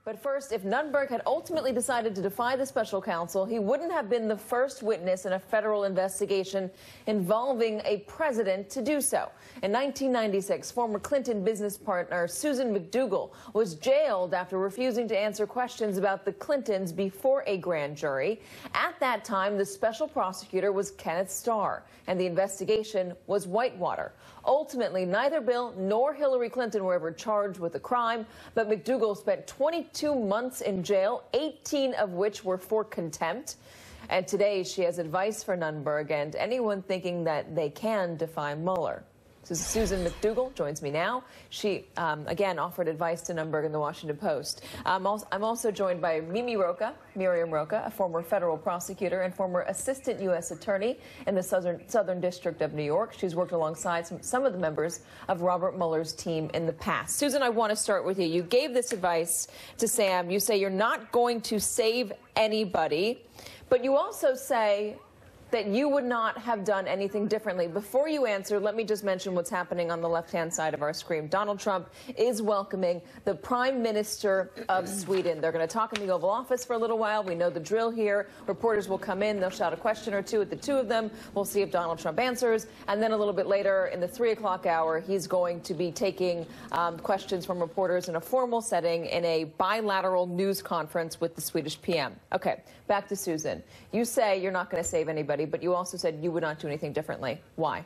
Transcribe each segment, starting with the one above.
But first, if Nunberg had ultimately decided to defy the special counsel, he wouldn't have been the first witness in a federal investigation involving a president to do so. In 1996, former Clinton business partner Susan McDougal was jailed after refusing to answer questions about the Clintons before a grand jury. At that time, the special prosecutor was Kenneth Starr, and the investigation was whitewater. Ultimately, neither Bill nor Hillary Clinton were ever charged with a crime, but McDougal spent 22 months in jail, 18 of which were for contempt. And today she has advice for Nunberg and anyone thinking that they can defy Mueller. Susan McDougal joins me now. She, again, offered advice to Nunberg in the Washington Post. I'm also joined by Miriam Rocah, a former federal prosecutor and former assistant U.S. attorney in the Southern District of New York. She's worked alongside some of the members of Robert Mueller's team in the past. Susan, I want to start with you. You gave this advice to Sam. You say you're not going to save anybody, but you also say that you would not have done anything differently. Before you answer, let me just mention what's happening on the left-hand side of our screen. Donald Trump is welcoming the Prime Minister of Sweden. They're going to talk in the Oval Office for a little while. We know the drill here. Reporters will come in. They'll shout a question or two at the two of them. We'll see if Donald Trump answers. And then a little bit later, in the 3 o'clock hour, he's going to be taking questions from reporters in a formal setting in a bilateral news conference with the Swedish PM. Okay, back to Susan. You say you're not going to save anybody, but you also said you would not do anything differently. Why?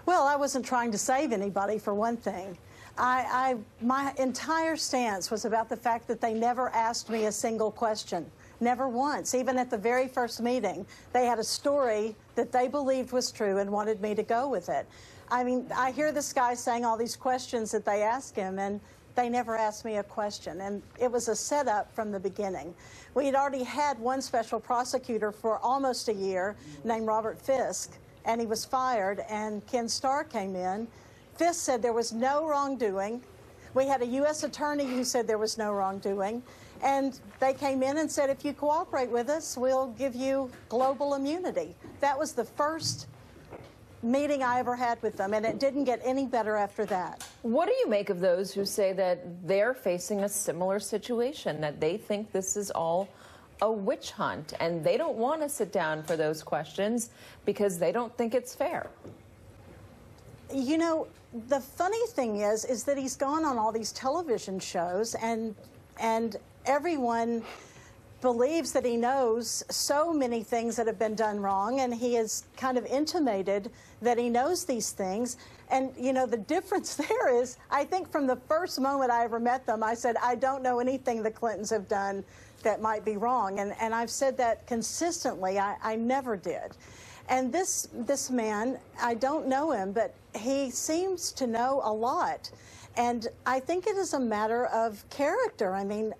Well, I wasn't trying to save anybody, for one thing. My entire stance was about the fact that they never asked me a single question. Never once. Even at the very first meeting, they had a story that they believed was true and wanted me to go with it. I mean, I hear this guy saying all these questions that they ask him, and they never asked me a question, and it was a setup from the beginning. We had already had one special prosecutor for almost a year named Robert Fisk, and he was fired, and Ken Starr came in. Fisk said there was no wrongdoing. We had a U.S. attorney who said there was no wrongdoing, and they came in and said, if you cooperate with us, we'll give you global immunity. That was the first meeting I ever had with them, and it didn't get any better after that. What do you make of those who say that they're facing a similar situation, that they think this is all a witch hunt, and they don't want to sit down for those questions because they don't think it's fair? You know, the funny thing is that he's gone on all these television shows, and everyone believes that he knows so many things that have been done wrong, and he has kind of intimated that he knows these things. And, you know, the difference there is, I think from the first moment I ever met them, I said, I don't know anything the Clintons have done that might be wrong. And I've said that consistently. I never did. And this man, I don't know him, but he seems to know a lot. And I think it is a matter of character. I mean,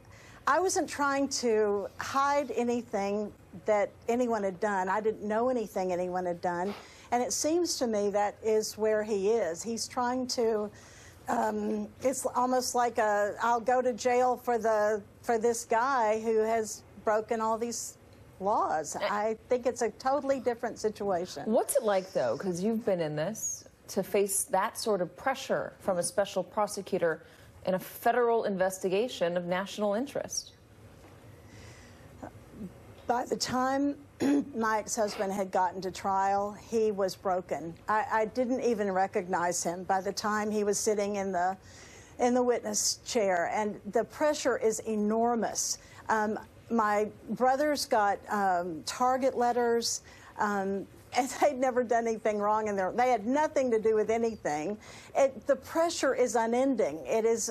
I wasn't trying to hide anything that anyone had done. I didn't know anything anyone had done. And it seems to me that is where he is. He's trying to, it's almost like I'll go to jail for this guy who has broken all these laws. I think it's a totally different situation. What's it like, though, because you've been in this, to face that sort of pressure from a special prosecutor in a federal investigation of national interest? By the time my ex-husband had gotten to trial, he was broken. I didn't even recognize him by the time he was sitting in the witness chair, and the pressure is enormous. My brothers got target letters, and they'd never done anything wrong, and they had nothing to do with anything. The pressure is unending. It is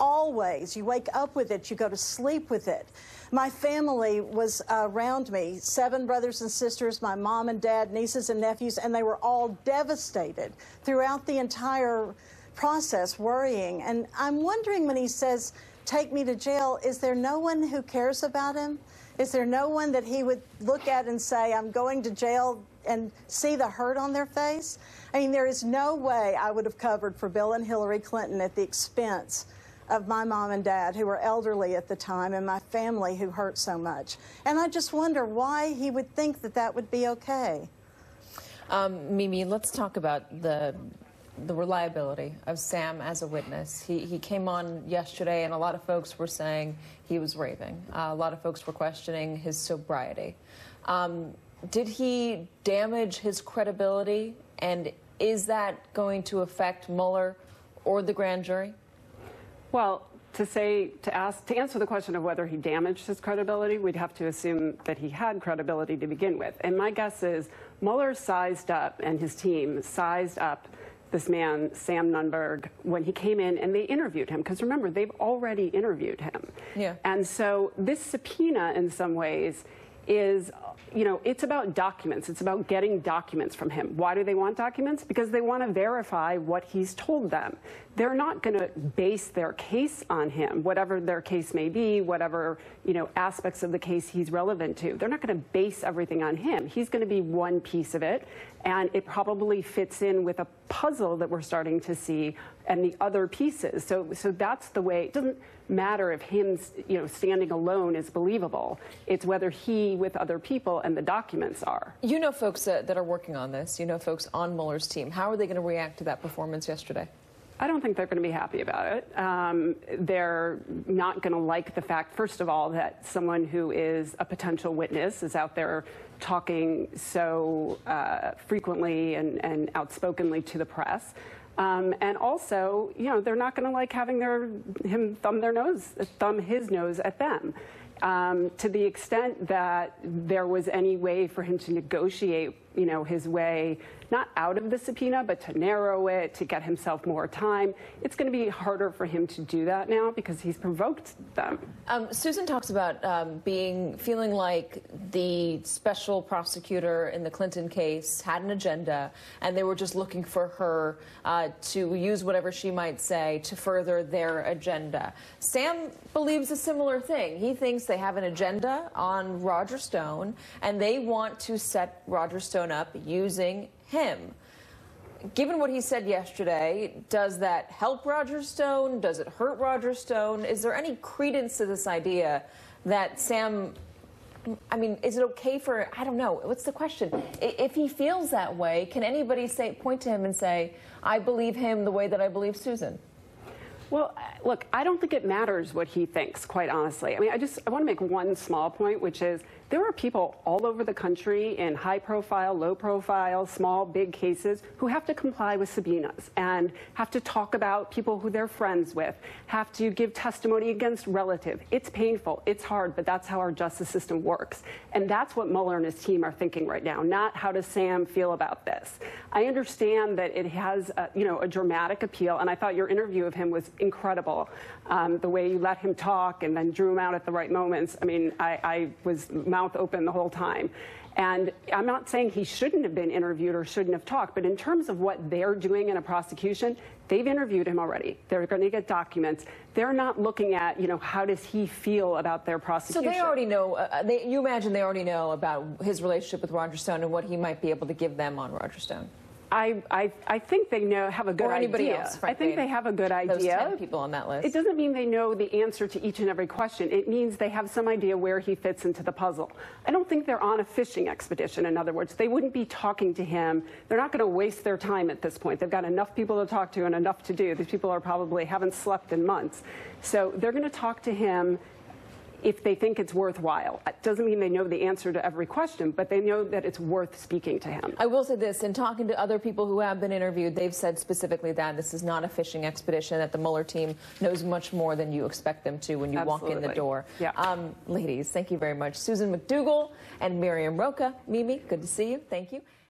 always. You wake up with it. You go to sleep with it. My family was around me, 7 brothers and sisters, my mom and dad, nieces and nephews, and they were all devastated throughout the entire process, worrying. And I'm wondering, when he says, take me to jail, is there no one who cares about him? Is there no one that he would look at and say, I'm going to jail, and see the hurt on their face? I mean, there is no way I would have covered for Bill and Hillary Clinton at the expense of my mom and dad, who were elderly at the time, and my family, who hurt so much. And I just wonder why he would think that that would be okay. Mimi, let's talk about the the reliability of Sam as a witness. He came on yesterday, and a lot of folks were saying he was raving. A lot of folks were questioning his sobriety. Did he damage his credibility, and is that going to affect Mueller or the grand jury? Well, to answer the question of whether he damaged his credibility, we'd have to assume that he had credibility to begin with. And my guess is Mueller sized up, and his team sized up, this man, Sam Nunberg, when he came in and they interviewed him. Because remember, they've already interviewed him. Yeah. And so this subpoena, in some ways, is, you know, it's about documents. It's about getting documents from him. Why do they want documents? Because they want to verify what he's told them. They're not going to base their case on him, whatever their case may be, whatever, you know, aspects of the case he's relevant to. They're not going to base everything on him. He's going to be one piece of it, and it probably fits in with a puzzle that we're starting to see and the other pieces. So that's the way. It doesn't matter if him, you know, standing alone is believable. It's whether he, with other people, and the documents are. You know folks that are working on this. You know folks on Mueller's team. How are they going to react to that performance yesterday? I don't think they're going to be happy about it. They're not going to like the fact, first of all, that someone who is a potential witness is out there talking so frequently and outspokenly to the press. And also, you know, they're not going to like having him thumb his nose at them. To the extent that there was any way for him to negotiate, you know, his way, not out of the subpoena, but to narrow it, to get himself more time, it's going to be harder for him to do that now because he's provoked them. Susan talks about feeling like the special prosecutor in the Clinton case had an agenda, and they were just looking for her to use whatever she might say to further their agenda. Sam believes a similar thing. He thinks they have an agenda on Roger Stone, and they want to set Roger Stone up using him. Given what he said yesterday, does that help Roger Stone? Does it hurt Roger Stone? Is there any credence to this idea that Sam, I mean, is it okay for, I don't know, what's the question? If he feels that way, can anybody point to him and say, I believe him the way that I believe Susan? Well, look, I don't think it matters what he thinks, quite honestly. I mean, I want to make one small point, which is there are people all over the country in high profile, low profile, small, big cases who have to comply with subpoenas and have to talk about people who they're friends with, have to give testimony against relative. It's painful, it's hard, but that's how our justice system works. And that's what Mueller and his team are thinking right now, not how does Sam feel about this. I understand that it has a dramatic appeal, and I thought your interview of him was incredible. The way you let him talk and then drew him out at the right moments. I mean, I was mouth open the whole time. And I'm not saying he shouldn't have been interviewed or shouldn't have talked, but in terms of what they're doing in a prosecution, they've interviewed him already. They're going to get documents. They're not looking at, you know, how does he feel about their prosecution. So they already know, you imagine they already know about his relationship with Roger Stone and what he might be able to give them on Roger Stone. I think they have a good or anybody idea. Else, frankly, I think they have a good idea. Those 10 people on that list. It doesn't mean they know the answer to each and every question. It means they have some idea where he fits into the puzzle. I don't think they're on a fishing expedition, in other words. They wouldn't be talking to him. They're not going to waste their time at this point. They've got enough people to talk to and enough to do. These people are probably haven't slept in months. So they're going to talk to him if they think it's worthwhile. It doesn't mean they know the answer to every question, but they know that it's worth speaking to him. I will say this, in talking to other people who have been interviewed, they've said specifically that this is not a fishing expedition, that the Mueller team knows much more than you expect them to when you walk in the door. Yeah. Ladies, thank you very much. Susan McDougal and Miriam Rocah. Mimi, good to see you. Thank you.